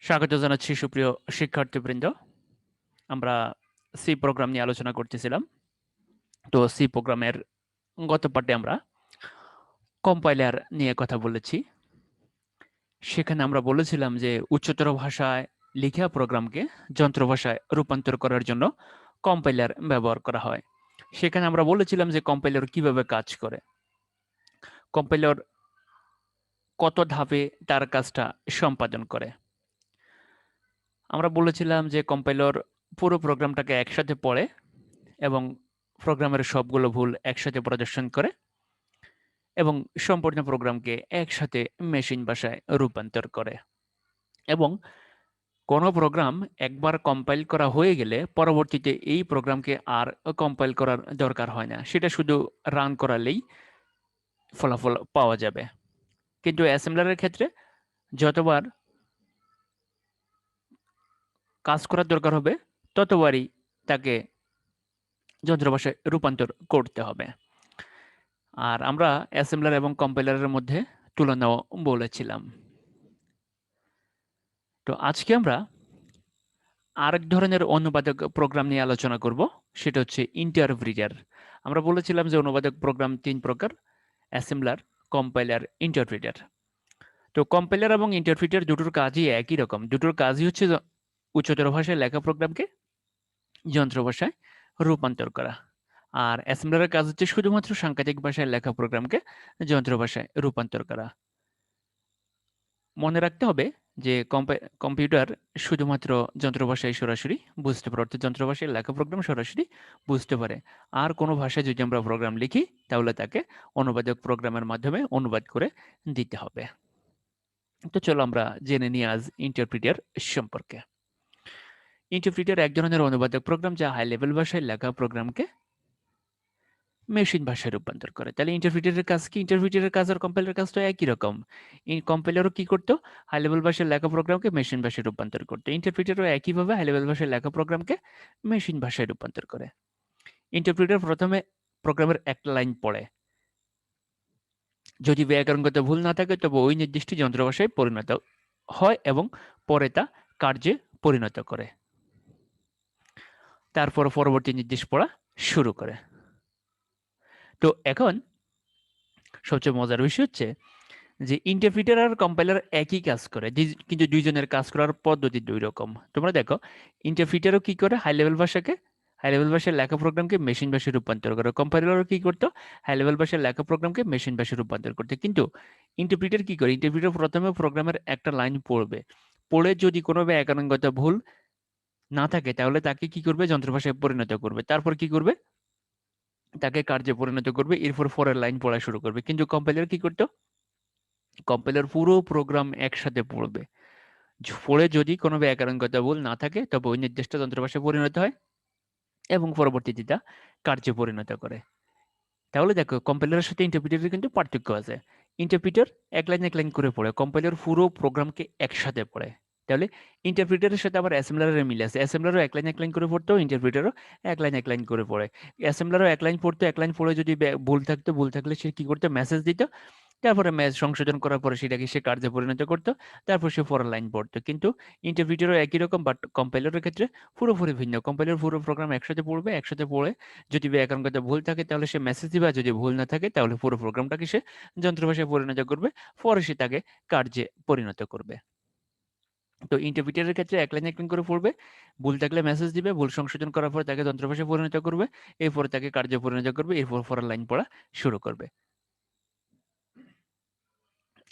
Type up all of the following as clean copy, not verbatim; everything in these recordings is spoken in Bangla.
স্বাগত জানাচ্ছি সুপ্রিয় শিক্ষার্থীবৃন্দ। আমরা সি প্রোগ্রাম নিয়ে আলোচনা করতেছিলাম। তো সি প্রোগ্রামের গত পাঠে আমরা কম্পাইলার নিয়ে কথা বলেছি। সেখানে আমরা বলেছিলাম যে উচ্চতর ভাষায় লিখা প্রোগ্রামকে যন্ত্র ভাষায় রূপান্তর করার জন্য কম্পাইলার ব্যবহার করা হয়। সেখানে আমরা বলেছিলাম যে কম্পাইলার কিভাবে কাজ করে, কম্পাইলার কত ধাপে তার কাজটা সম্পাদন করে। আমরা বলেছিলাম যে কম্পাইলার পুরো প্রোগ্রামটাকে একসাথে পড়ে এবং প্রোগ্রামের সবগুলো ভুল একসাথে প্রদর্শন করে এবং সম্পূর্ণ প্রোগ্রামকে একসাথে মেশিন ভাষায় রূপান্তর করে। এবং কোনো প্রোগ্রাম একবার কম্পাইল করা হয়ে গেলে পরবর্তীতে এই প্রোগ্রামকে আর কম্পাইল করার দরকার হয় না, সেটা শুধু রান করালেই ফলাফল পাওয়া যাবে। কিন্তু অ্যাসেম্বলারের ক্ষেত্রে যতবার কাজ করার দরকার হবে ততবারই তাকে যন্ত্র ভাষায় রূপান্তর করতে হবে। আর আমরা অ্যাসেম্বলার এবং কম্পাইলারের মধ্যে তুলনাও বলেছিলাম। তো আজকে আমরা আরেক ধরনের অনুবাদক প্রোগ্রাম নিয়ে আলোচনা করব, সেটা হচ্ছে ইন্টারপ্রিটার। আমরা বলেছিলাম যে অনুবাদক প্রোগ্রাম তিন প্রকার: অ্যাসেম্বলার, কম্পাইলার, ইন্টারপ্রিটার। তো কম্পাইলার এবং ইন্টারপ্রিটার দুটোর কাজই একই রকম। দুটোর কাজই হচ্ছে উচ্চতর ভাষায় লেখা প্রোগ্রামকে যন্ত্র ভাষায় রূপান্তর করা। আর অ্যাসেম্বলারের কাজ হচ্ছে শুধুমাত্র সাংকেতিক ভাষায় লেখা প্রোগ্রামকে যন্ত্র ভাষায় রূপান্তর করা। মনে রাখতে হবে যে কম্পিউটার শুধুমাত্র যন্ত্র ভাষায় সরাসরি বুঝতে পারে, অর্থাৎ যন্ত্র ভাষায় লেখা প্রোগ্রাম সরাসরি বুঝতে পারে। আর কোনো ভাষায় যদি আমরা প্রোগ্রাম লিখি তাহলে তাকে অনুবাদক প্রোগ্রামের মাধ্যমে অনুবাদ করে দিতে হবে। তো চলো আমরা জেনে নিই আজ ইন্টারপ্রিটার সম্পর্কে। ইন্টারপ্রিটার এক ধরনের অনুবাদক প্রোগ্রাম যা হাই লেভেল ভাষায় লেখা প্রোগ্রামকে মেশিন ভাষায় রূপান্তর করে। তাহলে ইন্টারপ্রিটারের কাজ কি? ইন্টারপ্রিটারের কাজ আর কম্পাইলারের কাজটা একই রকম। কম্পাইলারও কি করতো? হাই লেভেল ভাষায় লেখা প্রোগ্রামকে মেশিন ভাষায় রূপান্তর করতো। ইন্টারপ্রিটারও একইভাবে হাই লেভেল ভাষায় লেখা প্রোগ্রামকে মেশিন ভাষায় রূপান্তর করে। ইন্টারপ্রিটার প্রথমে প্রোগ্রামের একটা লাইন পড়ে। যদি ব্যাকরণগত ভুল না থাকে তবে ওই নির্দিষ্ট যন্ত্র ভাষায় পরিণত হয় এবং পরে তা কার্যে পরিণত করে। তারপর পরবর্তী নির্দেশ পড়া শুরু করে। তো এখন সবচেয়ে মজার বিষয় হচ্ছে যে ইন্টারপ্রিটার আর কম্পাইলার একই কাজ করে, কিন্তু দুইজনের কাজ করার পদ্ধতি দুই রকম। তোমরা দেখো, ইন্টারপ্রিটারও কি করে? হাই লেভেল ভাষায় লেখা প্রোগ্রামকে মেশিন ভাষায় রূপান্তর করে। কম্পাইলারও কি করতো? হাই লেভেল ভাষায় লেখা প্রোগ্রামকে মেশিন ভাষায় রূপান্তর করতে। কিন্তু ইন্টারপ্রিটার কি করে? ইন্টারপ্রিটার প্রথমে প্রোগ্রামের একটা লাইন পড়বে, পড়ে যদি কোনো ব্যাকরণগত ভুল না থাকে তাহলে তাকে কি করবে? যন্ত্র ভাষায় পরিণত করবে। তারপর কি করবে? তাকে কার্যে পরিণত করবে, এরপর পরের লাইন পড়া শুরু করবে। কিন্তু কম্পাইলার কি করতো? কম্পাইলার পুরো প্রোগ্রাম একসাথে পড়বে, পড়ে যদি কোনো ব্যাকরণগত ভুল না থাকে তবে ওই নির্দিষ্ট যন্ত্র ভাষায় পরিণত হয় এবং পরবর্তীতে তা কার্যে পরিণত করে। তাহলে দেখো, কম্পাইলারের সাথে ইন্টারপ্রিটারের কিন্তু পার্থক্য আছে। ইন্টারপ্রিটার এক লাইন করে পড়ে, কম্পাইলার পুরো প্রোগ্রামকে একসাথে পড়ে। তাহলে ইন্টারপ্রিটারের সাথে আবার অ্যাসেম্বলারের মিল আছে। অ্যাসেম্বলারও এক লাইন করে পড়তো, ইন্টারপ্রিটারও এক লাইন করে পড়ে। অ্যাসেম্বলারও এক লাইন পড়তো, এক লাইন পড়ে যদি ভুল থাকতো, ভুল থাকলে সে কি করতো? মেসেজ দিত। তারপরে ম্যাচ সংশোধন করার পরে সেটাকে সে কার্যে পরিণত করতো। তারপর সে পরের লাইন পড়তো। কিন্তু ইন্টারপ্রিটারও একই রকম, বাট কম্পাইলারের ক্ষেত্রে পুরোপুরি ভিন্ন। কম্পাইলার পুরো প্রোগ্রাম একসাথে পড়বে, একসাথে পড়ে যদি ব্যাকরণগত ভুল থাকে তাহলে সে মেসেজ দিবে, আর যদি ভুল না থাকে তাহলে পুরো প্রোগ্রামটাকে সে যন্ত্র ভাষায় পরিণত করবে, পরে সে তাকে কার্যে পরিণত করবে। তো ইন্টারপ্রিটারের ক্ষেত্রে এক লাইন করে পড়বে, ভুল থাকলে মেসেজ দিবে, ভুল সংশোধন করার পর তাকে যন্ত্র ভাষায় পরিণত করবে, এরপরে তাকে কার্যে পরিণত করবে, এরপর পরের লাইন পড়া শুরু করবে।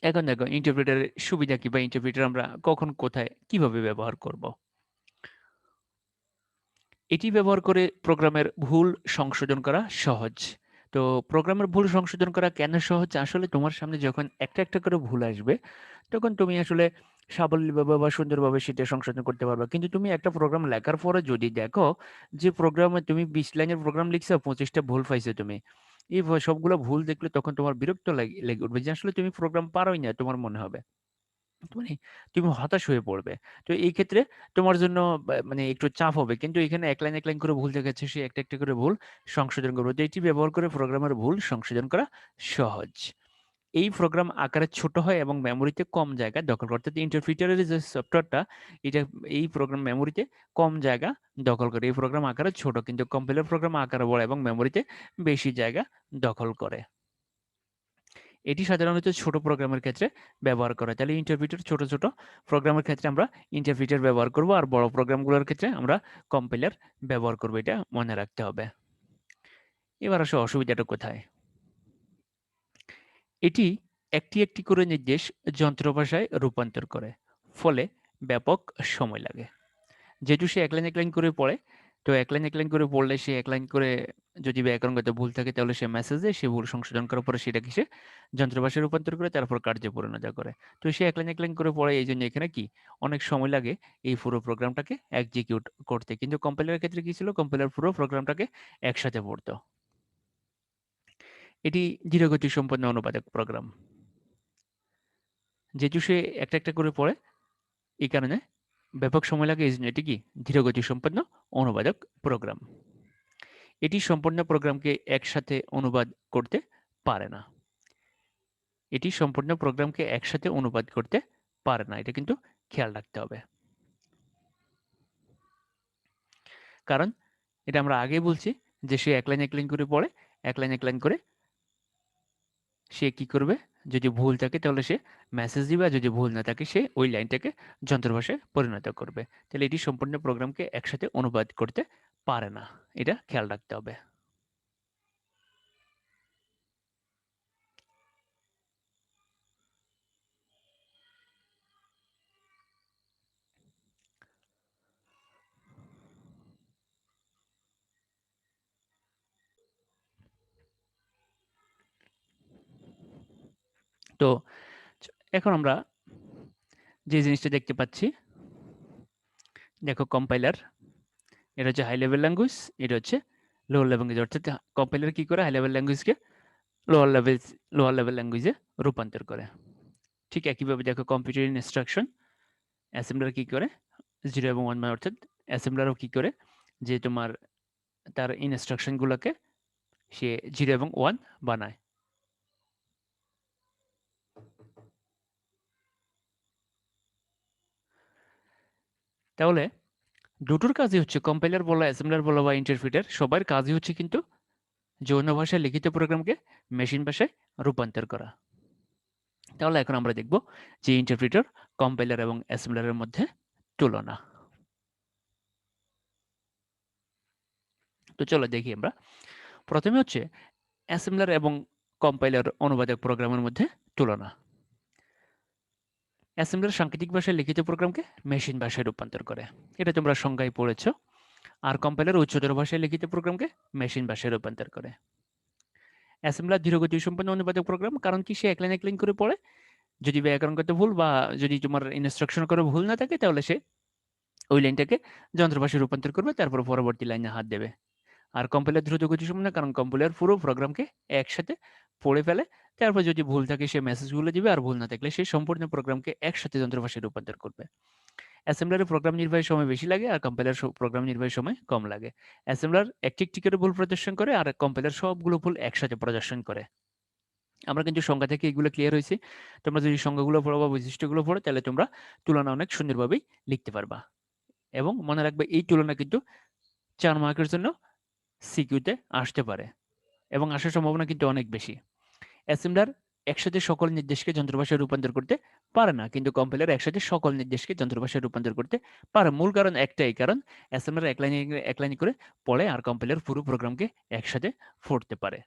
এখন দেখো ইন্টারপ্রিটারের সুবিধা কি, বা ইন্টারপ্রিটার আমরা কখন কোথায় কিভাবে ব্যবহার করব। এটি ব্যবহার করে প্রোগ্রামের ভুল সংশোধন করা সহজ। তো প্রোগ্রামের ভুল সংশোধন করা কেন সহজ? আসলে তোমার সামনে যখন একটা একটা করে ভুল আসবে তখন তুমি আসলে সাবলীলভাবে বা সুন্দরভাবে সেটা সংশোধন করতে পারবে। কিন্তু তুমি একটা প্রোগ্রাম লেখার পরে যদি দেখো যে প্রোগ্রামে তুমি 20 লাইনের প্রোগ্রাম লিখছো, 25টা ভুল পাইছো তুমি, এই সবগুলো ভুল দেখলে তখন তোমার বিরক্ত লেগে উঠবে যে আসলে তুমি প্রোগ্রাম পারোই না, তোমার মনে হবে মানে তুমি হতাশ হয়ে পড়বে। তো এই ক্ষেত্রে তোমার জন্য মানে একটু চাপ হবে। কিন্তু এখানে এক লাইন করে ভুল দেখাচ্ছে, সে একটা করে ভুল সংশোধন করবে। তো এটি ব্যবহার করে প্রোগ্রামের ভুল সংশোধন করা সহজ। এই প্রোগ্রাম আকারে ছোট হয় এবং মেমোরিতে কম জায়গা দখল করে। অর্থাৎ ইন্টারপ্রিটারের যে সফটওয়্যারটা, এটা এই প্রোগ্রাম মেমোরিতে কম জায়গা দখল করে। এই প্রোগ্রাম আকারে ছোট, কিন্তু কম্পাইলার প্রোগ্রাম আকারে বড় এবং মেমোরিতে বেশি জায়গা দখল করে। এটি সাধারণত ছোট প্রোগ্রামের ক্ষেত্রে ব্যবহার করা হয়। তাহলে ইন্টারপ্রিটার ছোট ছোট প্রোগ্রামের ক্ষেত্রে আমরা ইন্টারপ্রিটার ব্যবহার করব, আর বড় প্রোগ্রামগুলোর ক্ষেত্রে আমরা কম্পাইলার ব্যবহার করব। এটা মনে রাখতে হবে। এবার আসলে অসুবিধাটা কোথায়? এটি একটি একটি করে নির্দেশ যন্ত্র ভাষায় রূপান্তর করে, ফলে ব্যাপক সময় লাগে। যেহেতু সে এক লাইন এক লাইন করে পড়ে, তো এক লাইন এক লাইন করে পড়লে সে এক লাইন করে যদি ব্যাকরণগত ভুল থাকে তাহলে সে মেসেজ দেয়, সে ভুল সংশোধন করার পরে সেটাকে সে যন্ত্র ভাষায় রূপান্তর করে তারপর কার্যে পরিণত করে। তো সে এক লাইন করে পড়ে, এই জন্য এখানে কি অনেক সময় লাগে এই পুরো প্রোগ্রামটাকে এক্সিকিউট করতে। কিন্তু কম্পাইলারের ক্ষেত্রে কি ছিল, কম্পাইলার পুরো প্রোগ্রামটাকে একসাথে পড়তো। এটি ধীরগতি সম্পন্ন অনুবাদক প্রোগ্রাম। যেহেতু সে একটা একটা করে পড়ে, এই কারণে ব্যাপক সময় লাগে, এই জন্য এটি কি ধীরগতি সম্পন্ন অনুবাদক প্রোগ্রাম। এটি সম্পূর্ণ প্রোগ্রামকে একসাথে অনুবাদ করতে পারে না। এটি সম্পূর্ণ প্রোগ্রামকে একসাথে অনুবাদ করতে পারে না, এটা কিন্তু খেয়াল রাখতে হবে। কারণ এটা আমরা আগেই বলছি যে সে এক লাইন করে পড়ে, এক লাইন করে সে কি করবে, যদি ভুল থাকে তাহলে সে মেসেজ দিবে, আর যদি ভুল না থাকে সে ওই লাইনটাকে যন্ত্রভাষায় পরিণত করবে। তাহলে এটি সম্পূর্ণ প্রোগ্রামকে একসাথে অনুবাদ করতে পারে না, এটা খেয়াল রাখতে হবে। তো এখন আমরা যে জিনিসটা দেখতে পাচ্ছি, দেখো কম্পাইলার, এটা হচ্ছে হাই লেভেল ল্যাঙ্গুয়েজ, এটা হচ্ছে লোয়ার লেভেল ল্যাঙ্গুয়েজ। অর্থাৎ কম্পাইলার কি করে, হাই লেভেল ল্যাঙ্গুয়েজকে লোয়ার লেভেল ল্যাঙ্গুয়েজে রূপান্তর করে। ঠিক একইভাবে দেখো কম্পিউটার ইনস্ট্রাকশন, অ্যাসেম্বলার কি করে 0 এবং 1 মানে, অর্থাৎ অ্যাসেম্বলারও কি করে যে তোমার তার ইনস্ট্রাকশনগুলোকে সে 0 এবং 1 বানায়। তাহলে দুটোর কাজই হচ্ছে, কম্পাইলার বলো, অ্যাসেম্বলার বলো বা ইন্টারপ্রিটার, সবার কাজই হচ্ছে কিন্তু যৌন ভাষায় লিখিত প্রোগ্রামকে মেশিন ভাষায় রূপান্তর করা। তাহলে এখন আমরা দেখব যে ইন্টারপ্রিটার, কম্পাইলার এবং অ্যাসেম্বলারের মধ্যে তুলনা। তো চলো দেখি আমরা। প্রথমে হচ্ছে অ্যাসেম্বলার এবং কম্পাইলার অনুবাদক প্রোগ্রামের মধ্যে তুলনা। অ্যাসেম্বলার সাংকেতিক ভাষায় লিখিত প্রোগ্রামকে মেশিন ভাষায় রূপান্তর করে, এটা তোমরা সংজ্ঞায় পড়েছো। আর কম্পাইলার উচ্চতর ভাষায় লিখিত প্রোগ্রামকে মেশিন ভাষায় রূপান্তর করে। অ্যাসেম্বলার ধীরগতি সম্পন্ন অনুবাদক প্রোগ্রাম, কারণ কি সে এক লাইন করে পড়ে, যদি ব্যাকরণগত ভুল বা যদি তোমার ইনস্ট্রাকশন করে ভুল না থাকে তাহলে সে ওই লাইনটাকে যন্ত্রভাষায় রূপান্তর করবে, তারপর পরবর্তী লাইনে হাত দেবে। আর কম্পাইলার দ্রুত গতিসম্পন্ন, কারণ কম্পাইলার পুরো প্রোগ্রামকে একসাথে পড়ে ফেলে, তারপর যদি ভুল থাকে সে মেসেজগুলো দিবে, আর ভুল না থাকলে সে সম্পূর্ণ প্রোগ্রামকে একসাথে যন্ত্রভাষায় রূপান্তর করবে। অ্যাসেম্বলারে প্রোগ্রাম নির্বাহের সময় বেশি লাগে, আর কম্পাইলার প্রোগ্রাম নির্বাহের সময় কম লাগে। অ্যাসেম্বলার একটি একটি করে ভুল প্রদর্শন করে, আর কম্পাইলার সবগুলো ভুল একসাথে প্রদর্শন করে। আমরা কিন্তু সংজ্ঞা থেকে এগুলো ক্লিয়ার হয়েছে। তোমরা যদি সংজ্ঞাগুলো পড়ো বা বৈশিষ্ট্যগুলো পড়ো তাহলে তোমরা তুলনা অনেক সুন্দরভাবেই লিখতে পারবা। এবং মনে রাখবে এই তুলনা কিন্তু 4 মার্কের জন্য সিকিউতে আসতে পারে, এবং আসার সম্ভাবনা কিন্তু অনেক বেশি। অ্যাসেম্বলার একসাথে সকল নির্দেশকে যন্ত্রভাষায় রূপান্তর করতে পারে না, কিন্তু কম্পাইলার একসাথে সকল নির্দেশকে যন্ত্রভাষায় রূপান্তর করতে পারে। মূল কারণ একটাই, কারণ অ্যাসেম্বলার এক লাইনে করে পড়ে, আর কম্পাইলার পুরো প্রোগ্রামকে একসাথে পড়তে পারে।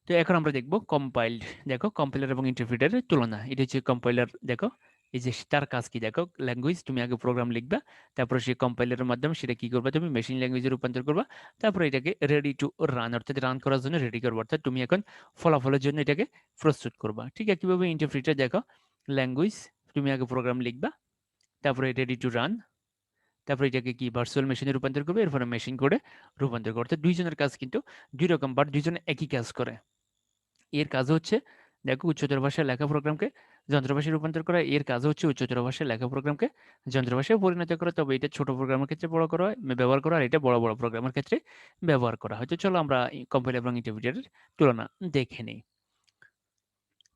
তো এখন আমরা দেখব কম্পাইল্ড। দেখো কম্পাইলার এবং ইন্টারপ্রিটারের তুলনা। এটা হচ্ছে কম্পাইলার। দেখো এই যে তার কাজ কি, দেখো ল্যাঙ্গুয়েজ, তুমি আগে প্রোগ্রাম লিখবা, তারপর সেই কম্পাইলারের মাধ্যমে সেটা কি করবা, তুমি মেশিন ল্যাঙ্গুয়েজে রূপান্তর করবা, তারপর এটাকে রেডি টু রান, অর্থাৎ রান করার জন্য রেডি করবা, অর্থাৎ তুমি এখন ফলাফলের জন্য এটাকে প্রস্তুত করবা। ঠিক একইভাবে ইন্টারপ্রিটার, দেখো ল্যাঙ্গুয়েজ, তুমি আগে প্রোগ্রাম লিখবা, তারপরে রেডি টু রান, তারপরে এটাকে কি ভার্চুয়াল মেশিনে রূপান্তর করবে, এরপরে মেশিন কোডে রূপান্তর করবে। অর্থাৎ দুইজনের কাজ কিন্তু দুই রকম, বাট দুইজনে একই কাজ করে। এর কাজ হচ্ছে, দেখো উচ্চতর ভাষায় লেখা প্রোগ্রামকে যন্ত্রভাষায় রূপান্তর করা, এর কাজ হচ্ছে উচ্চতর ভাষায় লেখা প্রোগ্রামকে যন্ত্রভাষায় পরিণত করা। তবে এটা ছোট প্রোগ্রামের ক্ষেত্রে বড় করা হয় ব্যবহার করা, আর এটা বড় বড় প্রোগ্রামের ক্ষেত্রে ব্যবহার করা হয়। তো চলো আমরা কম্পাইলার এবং ইন্টারপ্রিটারের তুলনা দেখে নিই।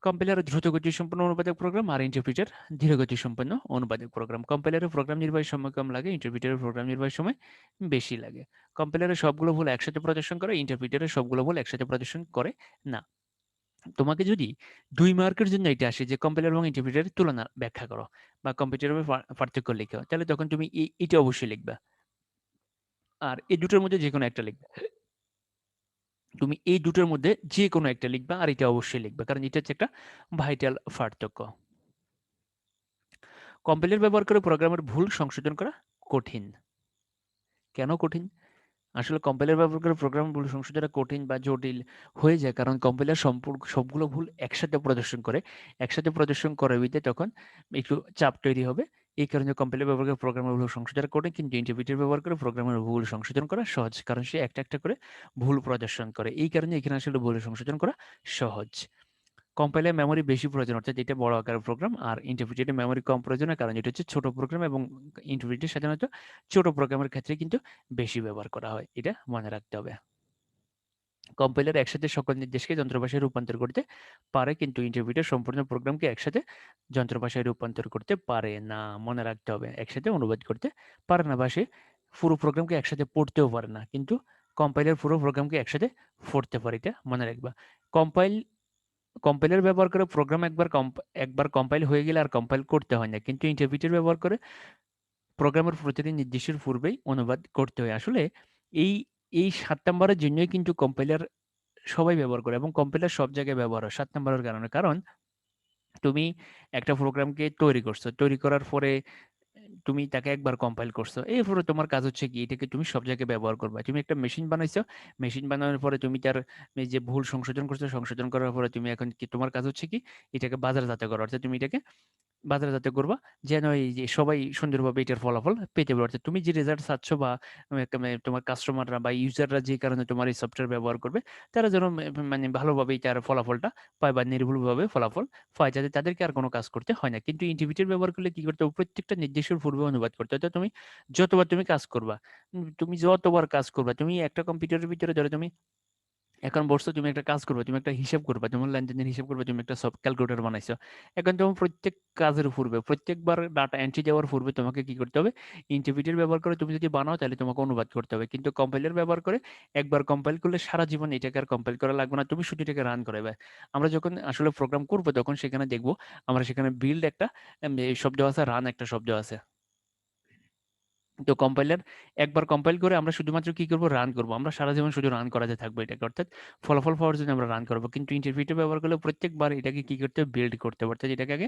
কম্পাইলার দ্রুতগতি সম্পন্ন অনুবাদক প্রোগ্রাম আর ইন্টারপ্রিটার ধীরগতি সম্পন্ন অনুবাদক প্রোগ্রাম। কম্পাইলারের প্রোগ্রাম নির্বাহের সময় কম লাগে, ইন্টারপ্রিটারের প্রোগ্রাম নির্বাহের সময় বেশি লাগে। কম্পাইলারের সবগুলো ভুল একসাথে প্রদর্শন করে, ইন্টারপ্রিটারের সবগুলো ভুল একসাথে প্রদর্শন করে না। তোমাকে যদি 2 মার্কের জন্য এটা আসে যে কম্পাইলার এবং ইন্টারপ্রিটারের তুলনা ব্যাখ্যা করো বা কম্পিউটারের পার্থক্য লিখো, তাহলে তখন তুমি এটা অবশ্যই লিখবা। আর এই দুটোর মধ্যে যে কোনো একটা লিখবে। তুমি এই দুটোর মধ্যে যে কোনো একটা লিখবা আর এটা অবশ্যই লিখবা, কারণ এটা হচ্ছে একটা ভাইটাল পার্থক্য। কম্পাইলার ব্যবহার করে প্রোগ্রামের ভুল সংশোধন করা কঠিন। কেন কঠিন? আসলে কম্পাইলার ব্যবহার করে প্রোগ্রাম ভুল সংশোধন করা কঠিন বা জটিল হয়ে যায়, কারণ কম্পাইলার সবগুলো ভুল একসাথে প্রদর্শন করে। একসাথে প্রদর্শন করে বিধায় তখন একটু চাপ তৈরি হবে। এই কারণে কম্পাইলার ব্যবহার করে প্রোগ্রামের ভুল সংশোধন করা কঠিন, কিন্তু ইন্টারপ্রিটার ব্যবহার করে প্রোগ্রামের ভুল সংশোধন করা সহজ, কারণ সে একটা একটা করে ভুল প্রদর্শন করে। এই কারণে এখানে আসলে ভুল সংশোধন করা সহজ। কম্পাইলার মেমরি বেশি প্রয়োজন, অর্থাৎ এটা বড় আকারের প্রোগ্রাম, আর ইন্টারপ্রিটারে মেমরি কম প্রয়োজন, কারণ এটা হচ্ছে ছোট প্রোগ্রাম, এবং ইন্টারপ্রিটার সাধারণত ছোট প্রোগ্রামের ক্ষেত্রে কিন্তু বেশি ব্যবহার করা হয়। এটা মনে রাখতে হবে। কম্পাইলার একসাথে সকল নির্দেশকে যন্ত্রভাষায় রূপান্তর করতে পারে, কিন্তু ইন্টারপ্রিটার সম্পূর্ণ প্রোগ্রামকে একসাথে যন্ত্রভাষায় রূপান্তর করতে পারে না। মনে রাখতে হবে, একসাথে অনুবাদ করতে পারে না, বা সে পুরো প্রোগ্রামকে একসাথে পড়তেও পারে না, কিন্তু কম্পাইলার পুরো প্রোগ্রামকে একসাথে পড়তে পারে। এটা মনে রাখবা। কম্পাইল কম্পাইলার ব্যবহার করে প্রোগ্রাম একবার কম্পাইল হয়ে গেলে আর কম্পাইল করতে হয় না, কিন্তু ইন্টারপ্রিটার ব্যবহার করে প্রোগ্রামের প্রতিটি নির্দেশের পূর্বেই অনুবাদ করতে হয়। আসলে এই এই 7 নাম্বারের জন্যই কিন্তু কম্পাইলার সবাই ব্যবহার করে, এবং কম্পাইলার সব জায়গায় ব্যবহার হয় 7 নাম্বারের কারণে। কারণ তুমি একটা প্রোগ্রামকে তৈরি করছো, তৈরি করার পরে তুমি তাকে একবার কম্পাইল করছো, এরপরে তোমার কাজ হচ্ছে কি এটাকে তুমি সব জায়গায় ব্যবহার করবে। তুমি একটা মেশিন বানাইছো, মেশিন বানানোর পরে তুমি তার এই যে ভুল সংশোধন করছো, সংশোধন করার পরে তুমি এখন কি তোমার কাজ হচ্ছে কি এটাকে বাজারজাত করা, অর্থাৎ তুমি এটাকে বাজারজাত করবা, যেন এই যে সবাই সুন্দরভাবে এটার ফলাফল পেতে পারে। অর্থাৎ তুমি যে রেজাল্ট চাচ্ছ, বা তোমার কাস্টমাররা বা ইউজাররা যে কারণে তোমার এই সফটওয়্যার ব্যবহার করবে, তারা যেন মানে ভালোভাবে এটার ফলাফলটা পায় বা নির্ভুলভাবে ফলাফল পায়, যাতে তাদেরকে আর কোনো কাজ করতে হয় না। কিন্তু ইন্টিগ্রেটর ব্যবহার করলে কি করতে হবে? প্রত্যেকটা নির্দেশের পূর্বে অনুবাদ করতে হয়। তো তুমি যতবার তুমি কাজ করবা, তুমি যতবার কাজ করবা, তুমি একটা কম্পিউটারের ভিতরে ধরো তুমি এখন বসছো, তুমি একটা কাজ করবে, তুমি একটা হিসাব করবে, তোমার লেনদেনের হিসাব করবে, তুমি একটা সব ক্যালকুলেটর বানাইছো। এখন তোমার প্রত্যেক কাজের পূর্বে, প্রত্যেকবার ডাটা এন্ট্রি দেওয়ার পূর্বে তোমাকে কি করতে হবে? ইন্টারপ্রিটার ব্যবহার করে তুমি যদি বানাও, তাহলে তোমাকে অনুবাদ করতে হবে। কিন্তু কম্পাইলার ব্যবহার করে একবার কম্পাইল করলে সারা জীবন এটাকে আর কম্পাইল করা লাগবে না, তুমি শুধু এটাকে রান করাবে। আমরা যখন আসলে প্রোগ্রাম করবো, তখন সেখানে দেখবো আমরা সেখানে বিল্ড একটা শব্দ আছে, রান একটা শব্দ আছে। তো কম্পাইলার একবার কম্পাইল করে আমরা শুধুমাত্র কি করব? রান করব। আমরা সারা জীবন শুধু রান করাতে থাকবো এটাকে, অর্থাৎ ফলাফল পাওয়ার জন্য আমরা রান করব। কিন্তু ইন্টারপ্রিটার ব্যবহার করলে প্রত্যেকবার এটাকে কি করতে হবে? বিল্ড করতে হবে। অর্থাৎ এটাকে আগে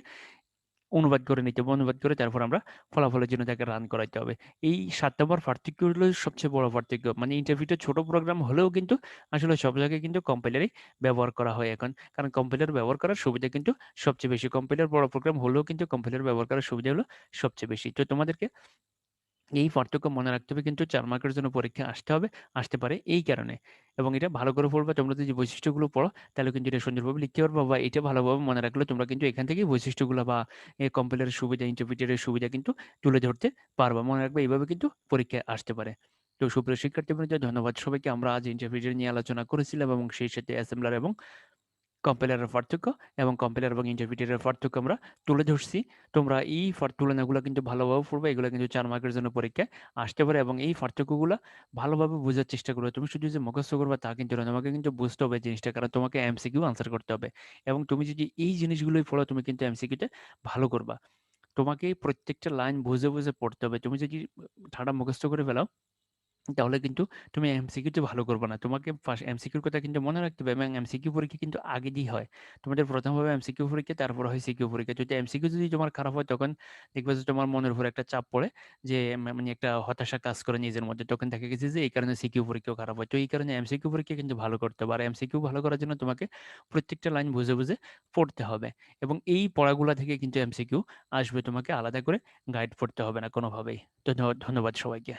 অনুবাদ করে নিতে হবে। অনুবাদ করে তারপর আমরা ফলাফলের জন্য তাকে রান করাইতে হবে। এই ৭ নম্বর পার্থক্য হলো সবচেয়ে বড় পার্থক্য। মানে ইন্টারপ্রিটার ছোট প্রোগ্রাম হলেও কিন্তু আসলে সব জায়গায় কিন্তু কম্পাইলারই ব্যবহার করা হয় এখন। কারণ কম্পাইলার ব্যবহার করার সুবিধা কিন্তু সবচেয়ে বেশি। কম্পাইলার বড় প্রোগ্রাম হলেও কিন্তু কম্পাইলার ব্যবহার করার সুবিধা হলো সবচেয়ে বেশি। তো তোমাদেরকে এই পার্থক্য মনে রাখতে হবে, কিন্তু ৪ মার্কের জন্য পরীক্ষায় আসতে পারে এই কারণে। এবং এটা ভালো করে পড়বা। তোমরা যদি বৈশিষ্ট্যগুলো পড়ো, তাহলে কিন্তু এটা সুন্দরভাবে লিখতে পারবা, বা এটা ভালোভাবে মনে রাখলে তোমরা কিন্তু এখান থেকেই বৈশিষ্ট্যগুলো বা কম্পাইলারের সুবিধা, ইন্টারপ্রিটারের সুবিধা কিন্তু তুলে ধরতে পারবা। মনে রাখবে এইভাবে কিন্তু পরীক্ষায় আসতে পারে। তো সুপ্রিয় শিক্ষার্থীবৃন্দ, ধন্যবাদ সবাইকে। আমরা আজ ইন্টারপ্রিটার নিয়ে আলোচনা করেছিলাম, এবং সেই সাথে অ্যাসেম্বলার এবং কম্পাইলারের পার্থক্য এবং কম্পাইলার এবং ইন্টারপ্রিটারের পার্থক্য আমরা তুলে ধরছি। তোমরা এই তুলনাগুলো কিন্তু ভালোভাবে পড়বে। এগুলো কিন্তু ৪ মার্কের জন্য পরীক্ষায় আসতে পারে, এবং এই পার্থক্যগুলো ভালোভাবে বোঝার চেষ্টা করবে। তুমি শুধু যে মুখস্থ করবে তা কিন্তু না, তোমাকে কিন্তু বুঝতে হবে জিনিসটা, কারণ তোমাকে এমসিকিউ আনসার করতে হবে। এবং তুমি যদি এই জিনিসগুলোই পড়ো, তুমি কিন্তু এমসিকিউতে ভালো করবা। তোমাকে প্রত্যেকটা লাইন বুঝে বুঝে পড়তে হবে। তুমি যদি ঠাড়া মুখস্থ করে ফেলাও, তাহলে কিন্তু তুমি এমসিকিউতে ভালো করবে না। তোমাকে ফার্স্ট এমসিকিউর কথা কিন্তু মনে রাখতে হবে, এবং এমসিকিউ পরীক্ষা কিন্তু আগে দিয়ে হয়। তোমাদের প্রথম হবে এমসিকিউ পরীক্ষা, তারপর হয় সিকিউ পরীক্ষা। যদি এমসিকিউ যদি তোমার খারাপ হয়, তখন দেখবে যে তোমার মনের উপর একটা চাপ পড়ে, যে মানে একটা হতাশা কাজ করে নিজের মধ্যে। তখন দেখা গেছে যে এই কারণে সিকিউ পরীক্ষাও খারাপ হয়। তো এই কারণে এমসিকিউ পরীক্ষা কিন্তু ভালো করতে হবে। আর এমসিকিউ ভালো করার জন্য তোমাকে প্রত্যেকটা লাইন বুঝে বুঝে পড়তে হবে, এবং এই পড়াগুলা থেকে কিন্তু এমসিকিউ আসবে। তোমাকে আলাদা করে গাইড পড়তে হবে না কোনোভাবেই। তো ধন্যবাদ সবাইকে।